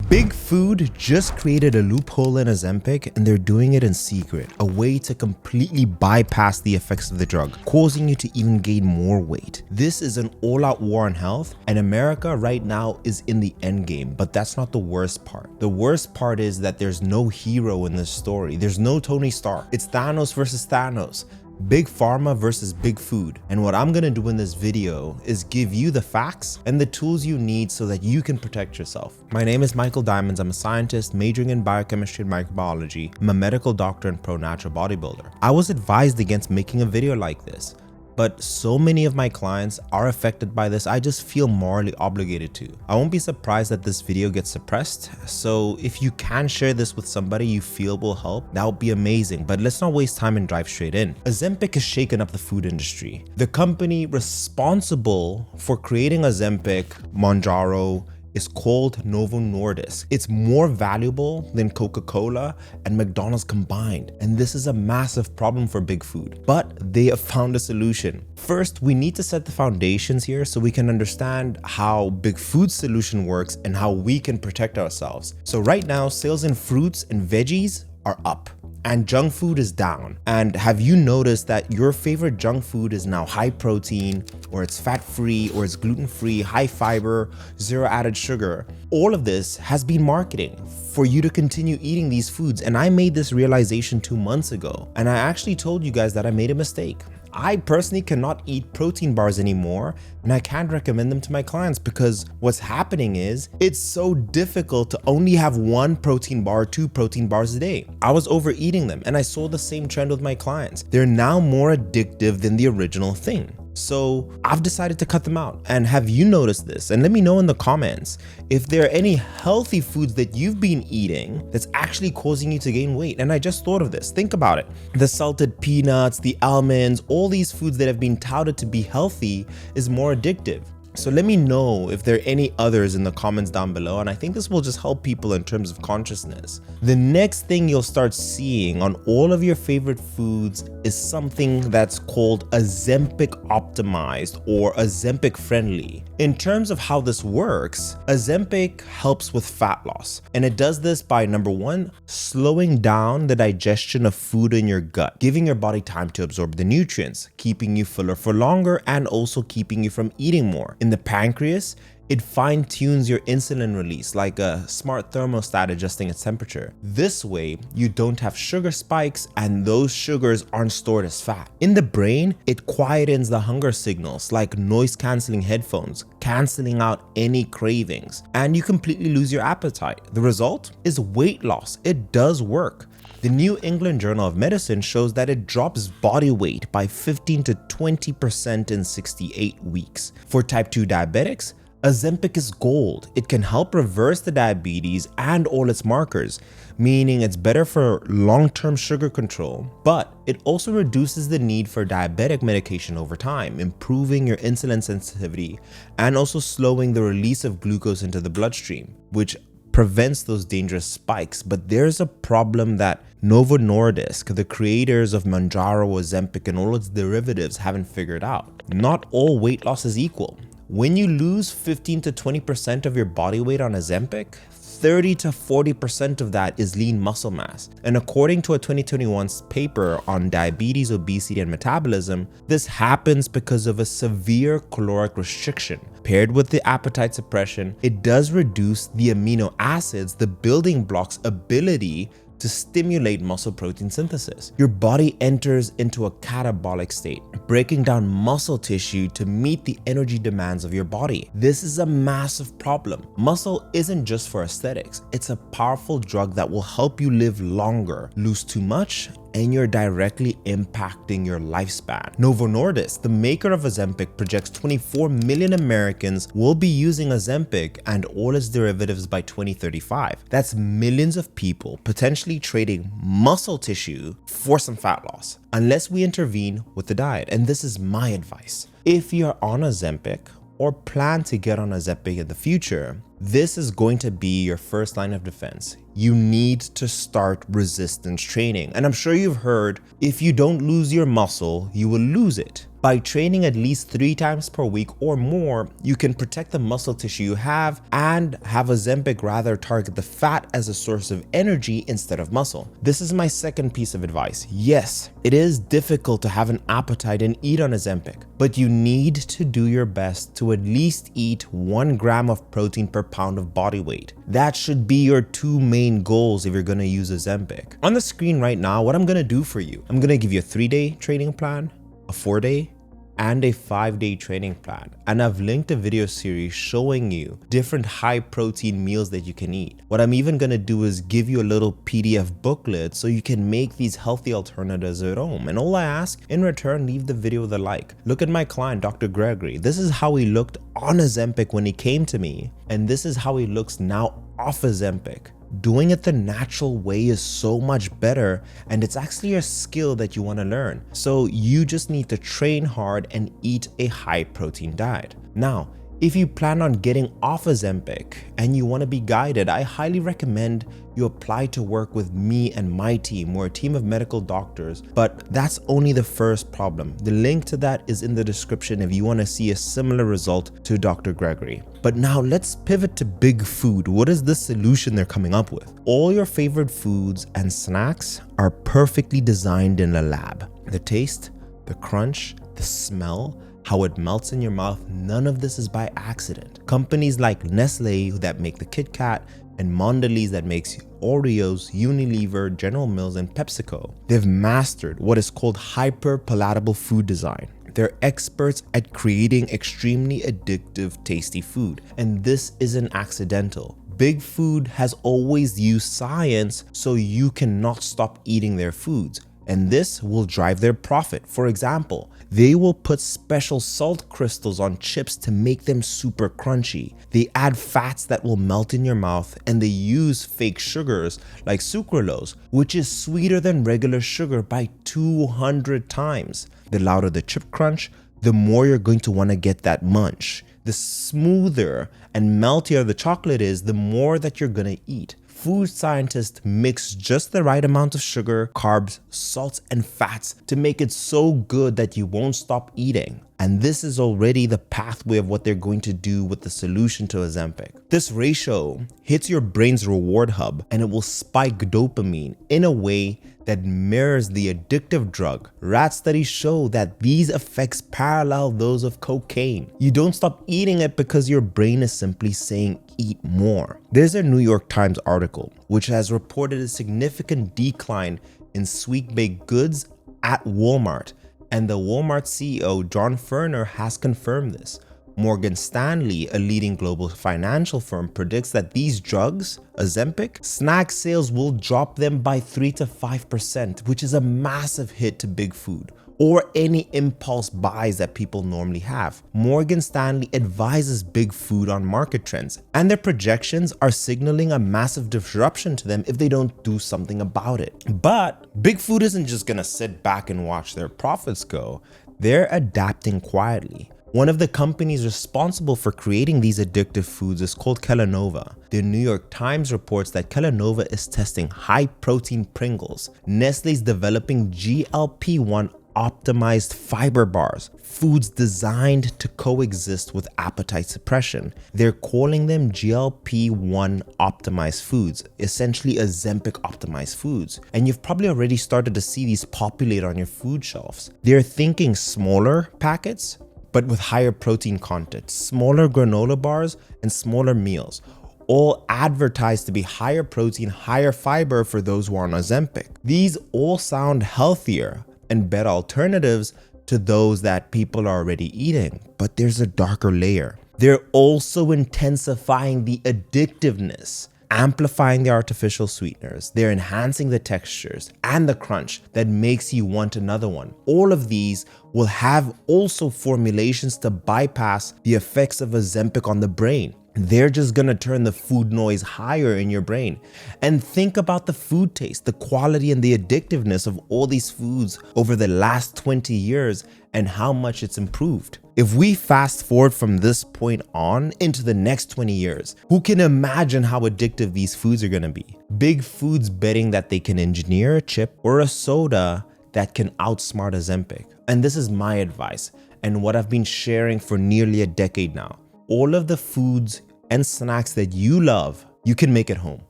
Big Food just created a loophole in Ozempic, and they're doing it in secret, a way to completely bypass the effects of the drug, causing you to even gain more weight. This is an all-out war on health, and America right now is in the end game, but that's not the worst part. The worst part is that there's no hero in this story. There's no Tony Stark. It's Thanos versus Thanos. Big Pharma versus Big Food. And what I'm gonna do in this video is give you the facts and the tools you need so that you can protect yourself. My name is Michael Diamonds. I'm a scientist majoring in biochemistry and microbiology. I'm a medical doctor and pro-natural bodybuilder. I was advised against making a video like this, but so many of my clients are affected by this, I just feel morally obligated to. I won't be surprised that this video gets suppressed, so if you can share this with somebody you feel will help, that would be amazing, but let's not waste time and drive straight in. Ozempic has shaken up the food industry. The company responsible for creating Ozempic, Mounjaro, is called Novo Nordisk. It's more valuable than Coca-Cola and McDonald's combined. And this is a massive problem for Big Food, but they have found a solution. First, we need to set the foundations here so we can understand how Big Food's solution works and how we can protect ourselves. So right now, sales in fruits and veggies are up, and junk food is down. And have you noticed that your favorite junk food is now high protein, or it's fat free, or it's gluten free, high fiber, zero added sugar? All of this has been marketing for you to continue eating these foods. And I made this realization 2 months ago, and I actually told you guys that I made a mistake. I personally cannot eat protein bars anymore, and I can't recommend them to my clients because what's happening is it's so difficult to only have 1 protein bar, 2 protein bars a day. I was overeating them, and I saw the same trend with my clients. They're now more addictive than the original thing. So I've decided to cut them out. And have you noticed this? And let me know in the comments if there are any healthy foods that you've been eating that's actually causing you to gain weight. And I just thought of this. Think about it. The salted peanuts, the almonds, all these foods that have been touted to be healthy is more addictive. So let me know if there are any others in the comments down below, and I think this will just help people in terms of consciousness. The next thing you'll start seeing on all of your favorite foods is something that's called Ozempic optimized or Ozempic friendly. In terms of how this works, Ozempic helps with fat loss, and it does this by number 1, slowing down the digestion of food in your gut, giving your body time to absorb the nutrients, keeping you fuller for longer, and also keeping you from eating more. In the pancreas, it fine-tunes your insulin release like a smart thermostat adjusting its temperature. This way, you don't have sugar spikes and those sugars aren't stored as fat. In the brain, it quietens the hunger signals like noise-canceling headphones, canceling out any cravings, and you completely lose your appetite. The result is weight loss. It does work. The New England Journal of Medicine shows that it drops body weight by 15 to 20% in 68 weeks. For type 2 diabetics, Ozempic is gold. It can help reverse the diabetes and all its markers, meaning it's better for long-term sugar control, but it also reduces the need for diabetic medication over time, improving your insulin sensitivity and also slowing the release of glucose into the bloodstream, which prevents those dangerous spikes. But there's a problem that Novo Nordisk, the creators of Mounjaro, Ozempic, and all its derivatives haven't figured out. Not all weight loss is equal. When you lose 15 to 20% of your body weight on Ozempic, 30 to 40% of that is lean muscle mass. And according to a 2021 paper on diabetes, obesity, and metabolism, this happens because of a severe caloric restriction. Paired with the appetite suppression, it does reduce the amino acids, the building blocks' ability to stimulate muscle protein synthesis. Your body enters into a catabolic state, breaking down muscle tissue to meet the energy demands of your body. This is a massive problem. Muscle isn't just for aesthetics. It's a powerful drug that will help you live longer. Lose too much, and you're directly impacting your lifespan. Novo Nordisk, the maker of Ozempic, projects 24 million Americans will be using Ozempic and all its derivatives by 2035. That's millions of people potentially trading muscle tissue for some fat loss, unless we intervene with the diet. And this is my advice. If you're on Ozempic or plan to get on Ozempic in the future, this is going to be your first line of defense. You need to start resistance training. And I'm sure you've heard, if you don't lose your muscle, you will lose it. By training at least 3 times per week or more, you can protect the muscle tissue you have and have Ozempic rather target the fat as a source of energy instead of muscle. This is my second piece of advice. Yes, it is difficult to have an appetite and eat on Ozempic, but you need to do your best to at least eat 1 gram of protein per pound of body weight. That should be your 2 main goals if you're going to use Ozempic. On the screen right now, what I'm going to do for you, I'm going to give you a 3-day training plan, a 4-day, and a 5-day training plan. And I've linked a video series showing you different high protein meals that you can eat. What I'm even gonna do is give you a little PDF booklet so you can make these healthy alternatives at home. And all I ask in return, leave the video with a like. Look at my client, Dr. Gregory. This is how he looked on Ozempic when he came to me. And this is how he looks now off Ozempic. Doing it the natural way is so much better, and it's actually a skill that you want to learn. So you just need to train hard and eat a high protein diet. Now, if you plan on getting off Ozempic and you want to be guided, I highly recommend you apply to work with me and my team. We're a team of medical doctors, but that's only the first problem. The link to that is in the description if you want to see a similar result to Dr. Gregory. But now let's pivot to big food. What is the solution they're coming up with? All your favorite foods and snacks are perfectly designed in a lab. The taste, the crunch, the smell, how it melts in your mouth, none of this is by accident. Companies like Nestle that make the Kit Kat and Mondelez that makes Oreos, Unilever, General Mills, and PepsiCo, they've mastered what is called hyper-palatable food design. They're experts at creating extremely addictive, tasty food, and this isn't accidental. Big Food has always used science so you cannot stop eating their foods, and this will drive their profit. For example, they will put special salt crystals on chips to make them super crunchy. They add fats that will melt in your mouth, and they use fake sugars like sucralose, which is sweeter than regular sugar by 200 times. The louder the chip crunch, the more you're going to want to get that munch. The smoother and meltier the chocolate is, the more that you're gonna eat. Food scientists mix just the right amount of sugar, carbs, salts, and fats to make it so good that you won't stop eating. And this is already the pathway of what they're going to do with the solution to Ozempic. This ratio hits your brain's reward hub and it will spike dopamine in a way that mirrors the addictive drug. Rat studies show that these effects parallel those of cocaine. You don't stop eating it because your brain is simply saying eat more. There's a New York Times article which has reported a significant decline in sweet baked goods at Walmart. And the Walmart CEO, John Furner, has confirmed this. Morgan Stanley, a leading global financial firm, predicts that these drugs, Ozempic, snack sales will drop them by 3 to 5%, which is a massive hit to big food or any impulse buys that people normally have. Morgan Stanley advises big food on market trends, and their projections are signaling a massive disruption to them if they don't do something about it. But big food isn't just gonna sit back and watch their profits go. They're adapting quietly. One of the companies responsible for creating these addictive foods is called Kellanova. The New York Times reports that Kellanova is testing high-protein Pringles. Nestle's developing GLP-1 optimized fiber bars, foods designed to coexist with appetite suppression. They're calling them GLP-1 optimized foods, essentially Ozempic optimized foods. And you've probably already started to see these populate on your food shelves. They're thinking smaller packets, but with higher protein content, smaller granola bars, and smaller meals, all advertised to be higher protein, higher fiber for those who are on Ozempic. These all sound healthier and better alternatives to those that people are already eating, but there's a darker layer. They're also intensifying the addictiveness, amplifying the artificial sweeteners. They're enhancing the textures and the crunch that makes you want another one. All of these will have also formulations to bypass the effects of Ozempic on the brain. They're just gonna turn the food noise higher in your brain. And think about the food taste, the quality and the addictiveness of all these foods over the last 20 years and how much it's improved. If we fast forward from this point on into the next 20 years, who can imagine how addictive these foods are gonna be? Big Food's betting that they can engineer a chip or a soda that can outsmart Ozempic. And this is my advice and what I've been sharing for nearly a decade now. All of the foods and snacks that you love, you can make at home.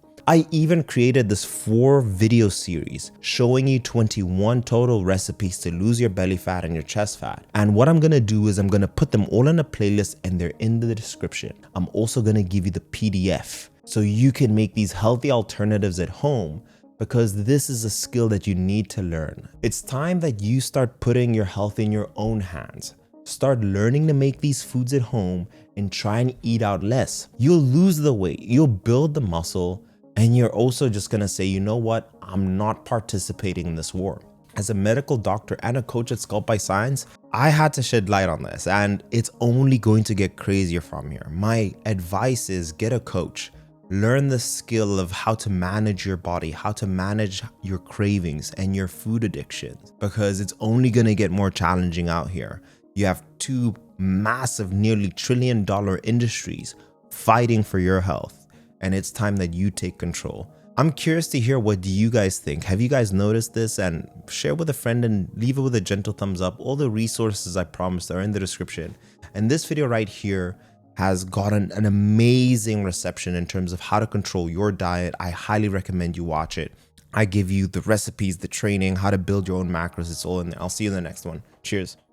I even created this 4-video series showing you 21 total recipes to lose your belly fat and your chest fat. And what I'm gonna do is I'm gonna put them all in a playlist and they're in the description. I'm also gonna give you the PDF so you can make these healthy alternatives at home, because this is a skill that you need to learn. It's time that you start putting your health in your own hands. Start learning to make these foods at home and try and eat out less. You'll lose the weight, you'll build the muscle, and you're also just gonna say, you know what, I'm not participating in this war. As a medical doctor and a coach at Sculpt by Science, I had to shed light on this, and it's only going to get crazier from here. My advice is get a coach. Learn the skill of how to manage your body, how to manage your cravings and your food addictions, because it's only gonna get more challenging out here. You have 2 massive, nearly $1 trillion industries fighting for your health. And it's time that you take control. I'm curious to hear, what do you guys think? Have you guys noticed this? And share with a friend and leave it with a gentle thumbs up. All the resources I promised are in the description. And this video right here has gotten an amazing reception in terms of how to control your diet. I highly recommend you watch it. I give you the recipes, the training, how to build your own macros. It's all in there. I'll see you in the next one. Cheers.